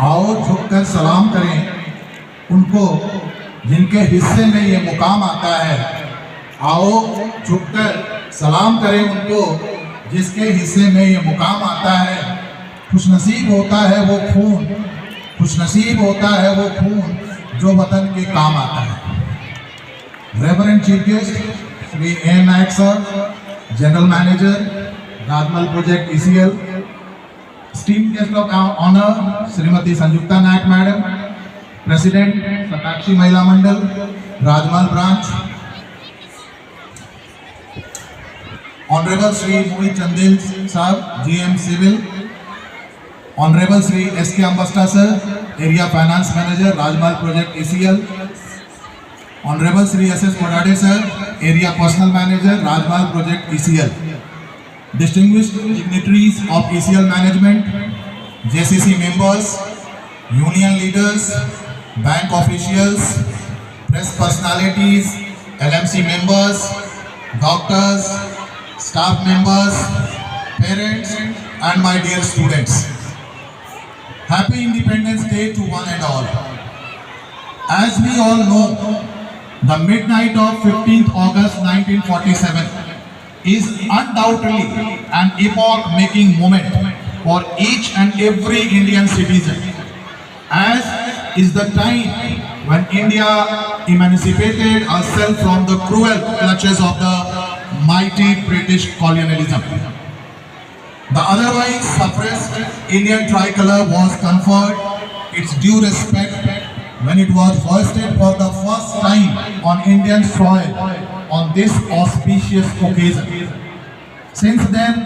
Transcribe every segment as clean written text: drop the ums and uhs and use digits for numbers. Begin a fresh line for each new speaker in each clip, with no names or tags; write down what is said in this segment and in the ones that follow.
आओ झुककर सलाम करें उनको जिनके हिस्से में ये मुकाम आता है। आओ झुककर सलाम करें उनको जिसके हिस्से में ये मुकाम आता है। खुशनसीब होता है वो खून, खुशनसीब होता है वो खून जो वतन के काम आता है। Reverend chief guest Shri A Nayak sir, general manager Rajmahal project ECL, esteemed guest of honor Srimati Sanjukta Nayak Madam, President Satakshi Mahila Mandal, Rajmahal Branch, Honorable Sri Mohit Chandil Sahab, GM Civil, Honorable Sri SK Ambasta Sir, Area Finance Manager, Rajmahal Project ECL, Honorable Sri SS Kodade Sir, Area Personal Manager, Rajmahal Project ECL. Distinguished dignitaries of ECL management, JCC members, union leaders, bank officials, press personalities, LMC members, doctors, staff members, parents, and my dear students. Happy Independence Day to one and all. As we all know, the midnight of 15th August 1947 is undoubtedly an epoch-making moment for each and every Indian citizen, as is the time when India emancipated herself from the cruel clutches of the mighty British colonialism. The otherwise suppressed Indian tricolor was conferred its due respect when it was hoisted for the first time on Indian soil on this auspicious occasion. Since then,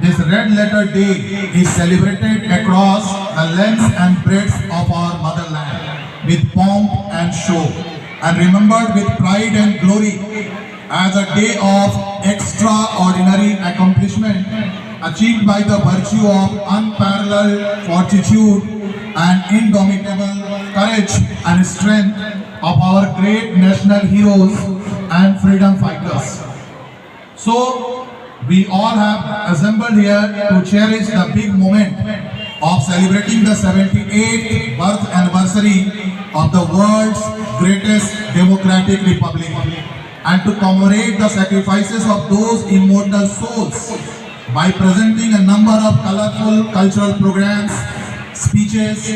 this red letter day is celebrated across the length and breadth of our motherland with pomp and show, and remembered with pride and glory as a day of extraordinary accomplishment achieved by the virtue of unparalleled fortitude and indomitable courage and strength of our great national heroes and freedom fighters. So, we all have assembled here to cherish the big moment of celebrating the 78th birth anniversary of the world's greatest democratic republic, and to commemorate the sacrifices of those immortal souls by presenting a number of colorful cultural programs, speeches,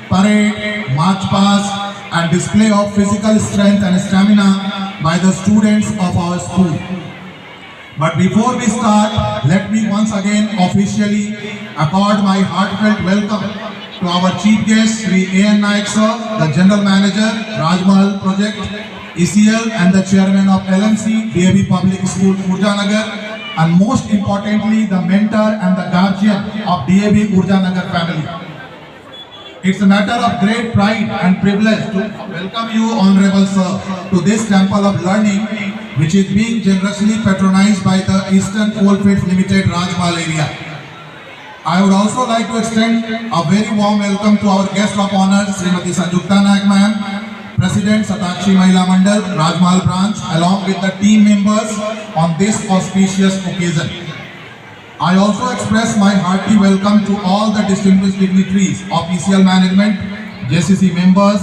parade, march past, and display of physical strength and stamina by the students of our school. But before we start, let me once again officially accord my heartfelt welcome to our chief guest, Sri A.N. Nayak Sir, the General Manager, Rajmahal Project, ECL, and the Chairman of LMC, DAV Public School, Urjanagar, and most importantly, the mentor and the guardian of DAV Urjanagar family. It's a matter of great pride and privilege to welcome you, Honorable Sir, to this temple of learning, which is being generously patronized by the Eastern Coalfields Limited Rajmahal area. I would also like to extend a very warm welcome to our guest of honor, Srimati Sanjukta Nayak Ma'am, President Satakshi Mahila Mandal, Rajmahal Branch, along with the team members on this auspicious occasion. I also express my hearty welcome to all the distinguished dignitaries of ECL management, JCC members,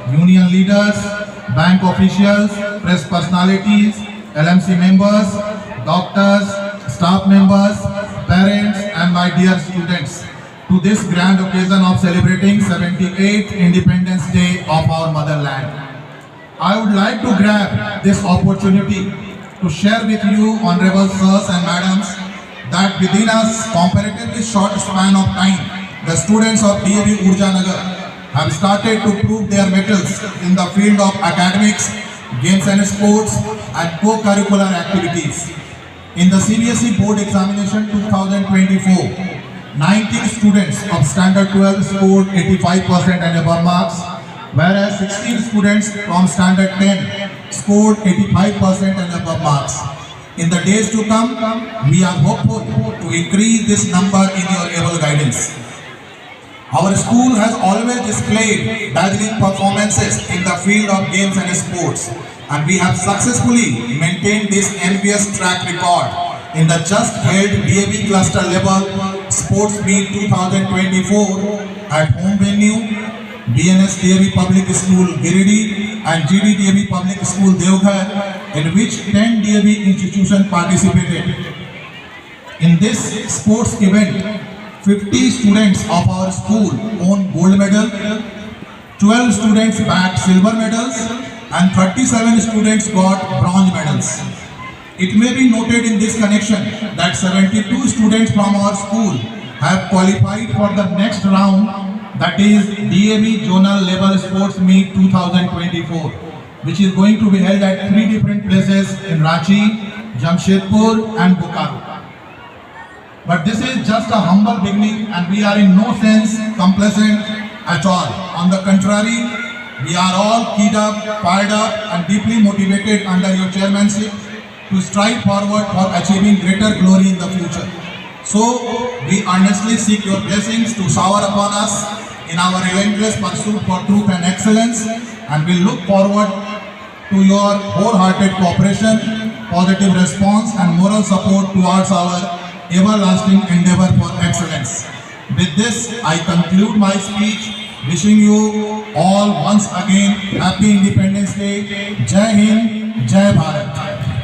union leaders, bank officials, press personalities, LMC members, doctors, staff members, parents, and my dear students to this grand occasion of celebrating 78th Independence Day of our motherland. I would like to grab this opportunity to share with you, honorable sirs and madams, that within a comparatively short span of time, the students of DAV Urjanagar have started to prove their metals in the field of academics, games and sports, and co-curricular activities. In the CBSE Board Examination 2024, 19 students of Standard 12 scored 85% and above marks, whereas 16 students from Standard 10 scored 85% and above marks. In the days to come, we are hopeful to increase this number in your able guidance. Our school has always displayed dazzling performances in the field of games and sports, and we have successfully maintained this envious track record in the just held DAV cluster level sports meet 2024 at home venue, BNS DAV Public School Giridih and GD DAV Public School Deoghar, in which 10 DAV institutions participated. In this sports event, 50 students of our school won gold medal, 12 students bagged silver medals, and 37 students got bronze medals. It may be noted in this connection that 72 students from our school have qualified for the next round, that is DAV Zonal Level Sports Meet 2024, which is going to be held at 3 different places in Ranchi, Jamshedpur and Bokaro. But this is just a humble beginning and we are in no sense complacent at all. On the contrary, we are all keyed up, fired up and deeply motivated under your chairmanship to strive forward for achieving greater glory in the future. So, we earnestly seek your blessings to shower upon us in our relentless pursuit for truth and excellence, and we look forward to your wholehearted cooperation, positive response and moral support towards our everlasting endeavor for excellence. With this, I conclude my speech, wishing you all once again Happy Independence Day. Jai Hind, Jai Bharat.